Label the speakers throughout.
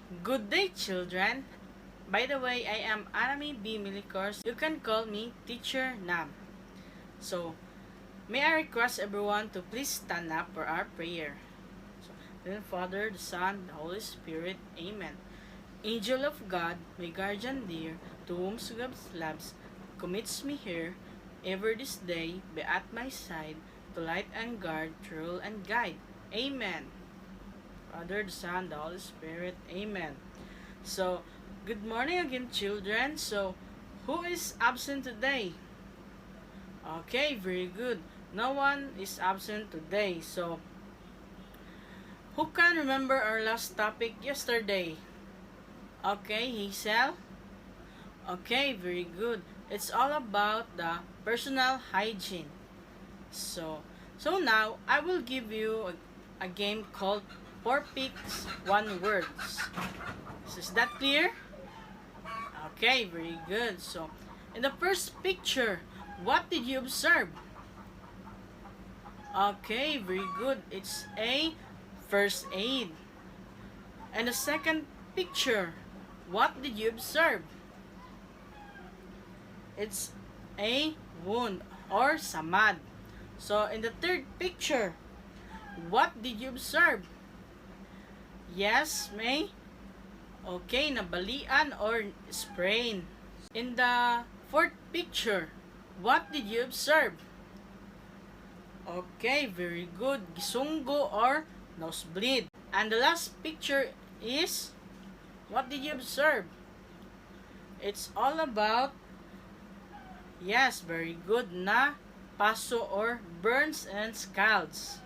Speaker 1: Good day, children. By the way, I am Anami B. Milikors. You can call me Teacher Nam. So, may I request everyone to please stand up for our prayer. So, then Father, the Son, the Holy Spirit. Amen. Angel of God, my guardian dear, to whom God's loves commits me here, ever this day be at my side, to light and guard, to rule and guide. Amen. Father, the Son, the Holy Spirit. Amen. So, good morning again, children. So, who is absent today? Okay, very good. No one is absent today. So, who can remember our last topic yesterday? Okay, Hazel? Okay, very good. It's all about the personal hygiene. So now I will give you a game called 4 Picks, 1 Words. So is that clear? Okay, very good. So, in the first picture, what did you observe? Okay, very good. It's a first aid. And the second picture, what did you observe? It's a wound or samad. So, in the third picture, what did you observe? Yes, May? Okay, nabalian or sprain. In the fourth picture, what did you observe? Okay, very good. Gisunggo or nosebleed. And the last picture is, what did you observe? It's all about, yes, very good, na paso or burns and scalds.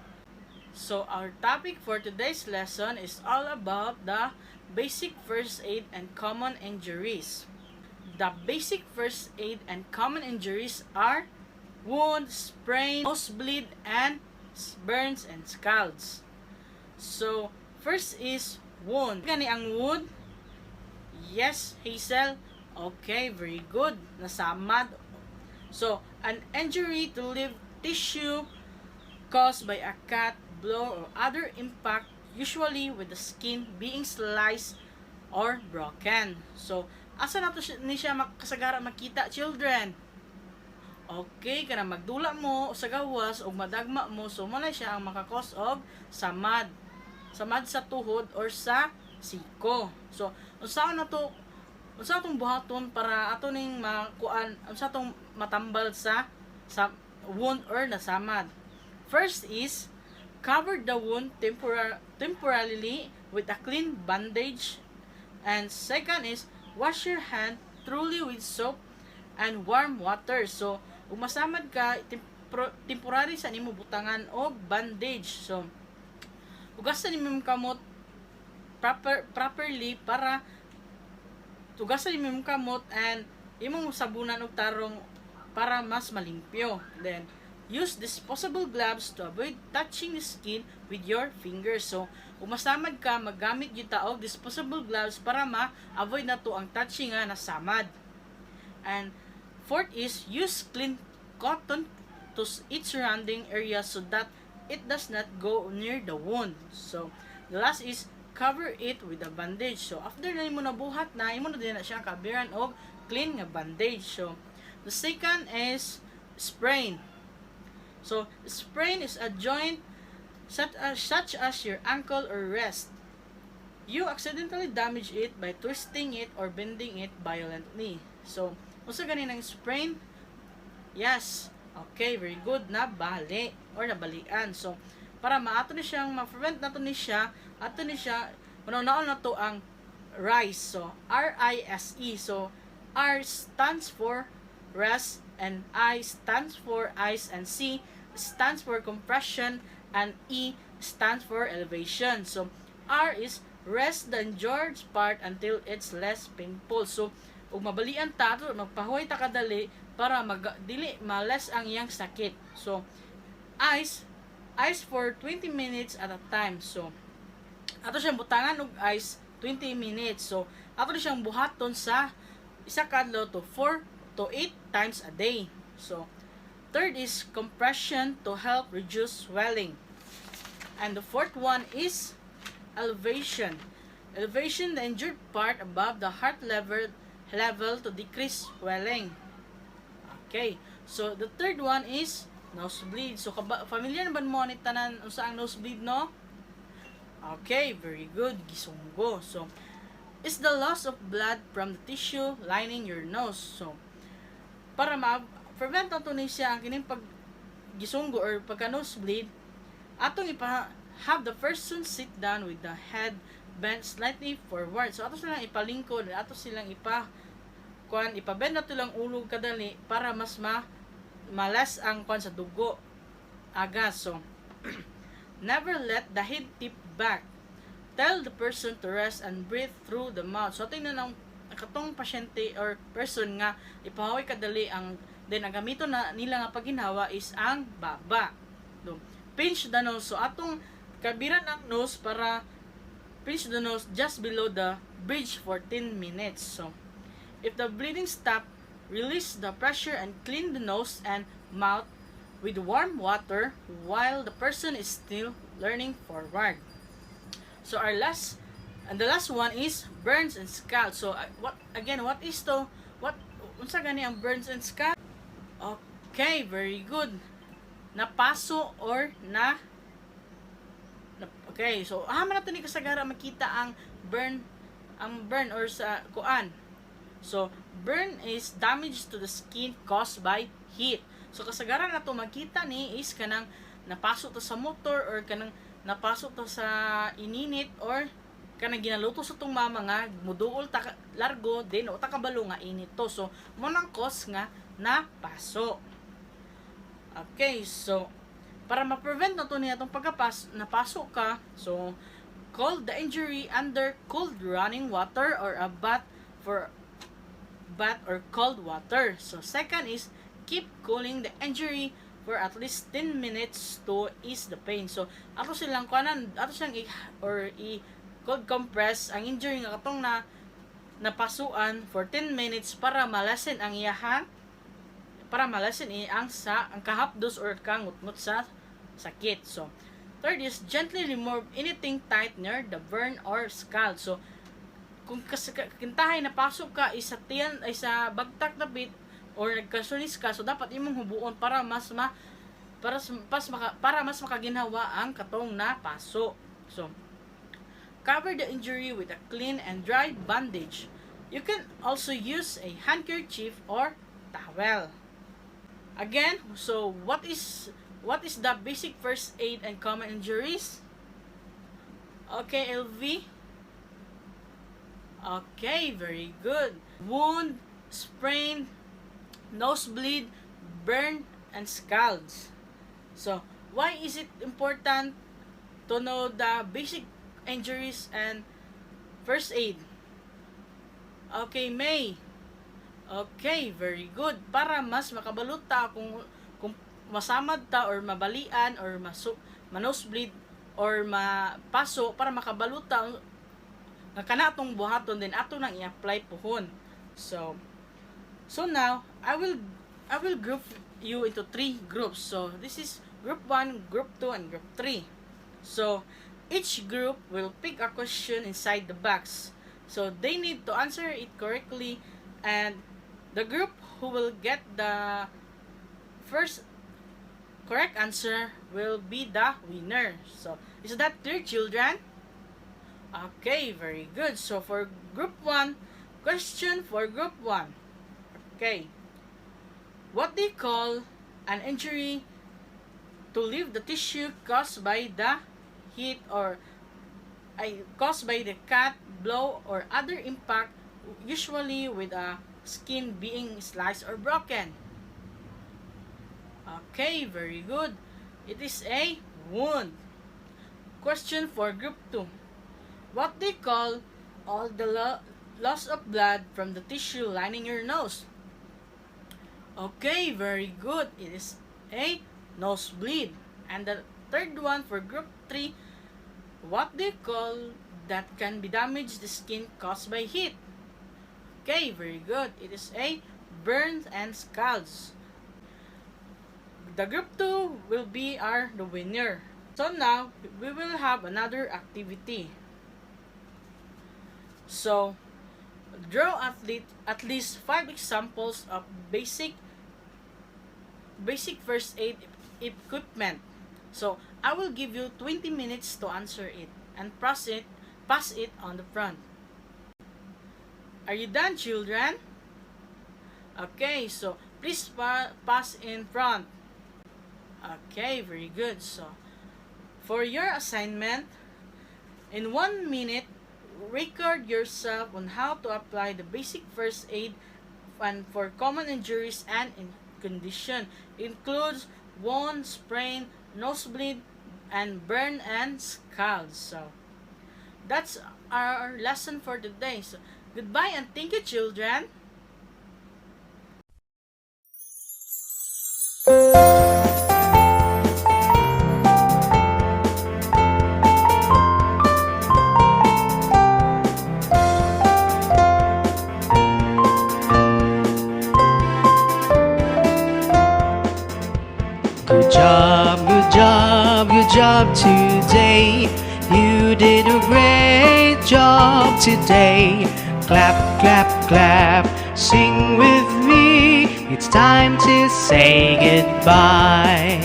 Speaker 1: So our topic for today's lesson is all about the basic first aid and common injuries. The basic first aid and common injuries are wound, sprain, nosebleed, and burns and scalds. So first is wound. Gani ang wound? Yes, Hazel. Okay, very good. Nasamad. So, an injury to live tissue caused by a cut, blow, or other impact, usually with the skin being sliced or broken. So, asa na to ni siya kasagara makita, children? Okay, kana magdula mo sa gawas o madagma mo, so muna siya ang makakos og samad. Samad sa tuhod or sa siko. So, unsa na to? Unsa atong buhaton para ato ning makuan, unsa atong matambal sa wound or nasamad? First is cover the wound temporarily with a clean bandage. And second is wash your hand thoroughly with soap and warm water. So, kung masamad ka, temporary sa nimo butangan og bandage. So, hugasan nimo kamot properly para tugasan nimo kamot and imong sabunan og tarong para mas malimpyo. Then, use disposable gloves to avoid touching the skin with your fingers. So, kung masamad ka, maggamit yung taog disposable gloves para ma-avoid na to ang touching nga nasamad. And fourth is use clean cotton to its surrounding area so that it does not go near the wound. So, the last is cover it with a bandage. So, after na mo nabuhat na, imo na din na siya kabiran og clean nga bandage. So, the second is sprain. So, sprain is a joint such as your ankle or wrist. You accidentally damage it by twisting it or bending it violently. So, unsa gani ng sprain? Yes. Okay, very good. Nabali or nabalian. So, para maato ni siyang ma-prevent nato ni siya, ato ni siya, manaw na to ang RISE. So, R-I-S-E. So, R stands for rest, and I stands for ice, and C stands for compression, and E stands for elevation. So, R is rest the injured part until it's less painful. So, ug mabalian ta to, magpahuway ta kadali para dili males ang iyang sakit. So, ice for 20 minutes at a time. So, ato siyang butangan og ice 20 minutes. So, ato siyang buhaton sa isa kadlaw to 4 to 8 times a day. So, third is compression to help reduce swelling. And the fourth one is elevation. Elevation the injured part above the heart level to decrease swelling. Okay. So the third one is nosebleed. So familiar na ba mo ni tanan unsa ang nosebleed, no? Okay, very good. Gisunggo. So is the loss of blood from the tissue lining your nose. So para ma-prevent nato ni siya ang kining pag gisunggo or pagka nosebleed, atong have the person sit down with the head bent slightly forward. So ato silang ipalingkod, ato silang ipabend nato lang ulo kadali para mas malas ang sa dugo agad. So never let the head tip back. Tell the person to rest and breathe through the mouth. So tingnan ang katong pasyente or person nga ipahawi kadali ang then ang gamito na nila nga pagginhawa is ang baba. So, pinch the nose. So atong kabiran ang nose para pinch the nose just below the bridge for 10 minutes. So if the bleeding stop, release the pressure and clean the nose and mouth with warm water while the person is still learning forward. So the last one is burns and scald. So what is to unsa gani ang burns and scald? Okay, very good. Napaso or okay, so man nato ni kasagara makita ang burn or sa kuan. So burn is damage to the skin caused by heat. So kasagaran nato makita ni is kanang napasok to sa motor or kanang napasok to sa ininit or kanang ginaluto sa tong mama nga muduol ta largo din o ta kabalo nga init to. So mo nang cause nga napaso. Okay, so para ma-prevent nato niya itong napasok ka, so cold the injury under cold running water or a bath or cold water. So second is keep cooling the injury for at least 10 minutes to ease the pain. So ato silang cold compress ang injury nga katong napasuan for 10 minutes para malasin ang ang kahapdos or kangutngot sa sakit. So third is gently remove anything tight near the burn or scald. So kung kintahay napasok ka isa tiyan ay sa bagtak na bit or nagkasunis ka, so dapat imong hubuon para mas makaginhawa ang katong napaso. So cover the injury with a clean and dry bandage. You can also use a handkerchief or towel. Again, so what is the basic first aid and common injuries? Okay, LV. Okay, very good. Wound, sprain, nosebleed, burn, and scalds. So, why is it important to know the basic injuries and first aid? Okay, May. Okay, very good. Para mas makabalot ta kung masamad ta or mabalian or manosebleed or mapaso para makabalot ta nga kana atong buhaton din ato nang i-apply pohon. So now I will group you into 3 groups. So this is group 1, group 2, and group 3. So each group will pick a question inside the box. So they need to answer it correctly, and the group who will get the first correct answer will be the winner. So is that clear, children? Okay, very good. So for group 1, question for group 1. Okay. What do you call an injury to leave the tissue caused by the heat or caused by the cut, blow, or other impact, usually with a skin being sliced or broken? Okay, very good. It is a wound. Question for group 2. What do you call all the loss of blood from the tissue lining your nose? Okay, very good. It is a nosebleed. And the third one for group 3. What do you call that can be damaged the skin caused by heat? Okay, very good. It is a burns and scalds. The group 2 will be the winner. So now, we will have another activity. So, draw at least 5 examples of basic first aid equipment. So, I will give you 20 minutes to answer it and pass it on the front. Are you done, children? Okay, so please pass in front. Okay, very good. So, for your assignment, in 1 minute, record yourself on how to apply the basic first aid and for common injuries and condition. Includes wound, sprain, nosebleed, and burn and scald. So, that's our lesson for today. So, goodbye and thank you, children.
Speaker 2: Good job, good job, good job today. You did a great job today. Clap, clap, clap, sing with me. It's time to say goodbye.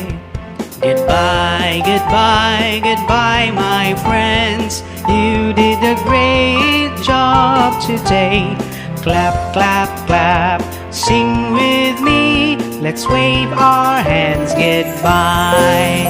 Speaker 2: Goodbye, goodbye, goodbye, my friends. You did a great job today. Clap, clap, clap, sing with me. Let's wave our hands goodbye.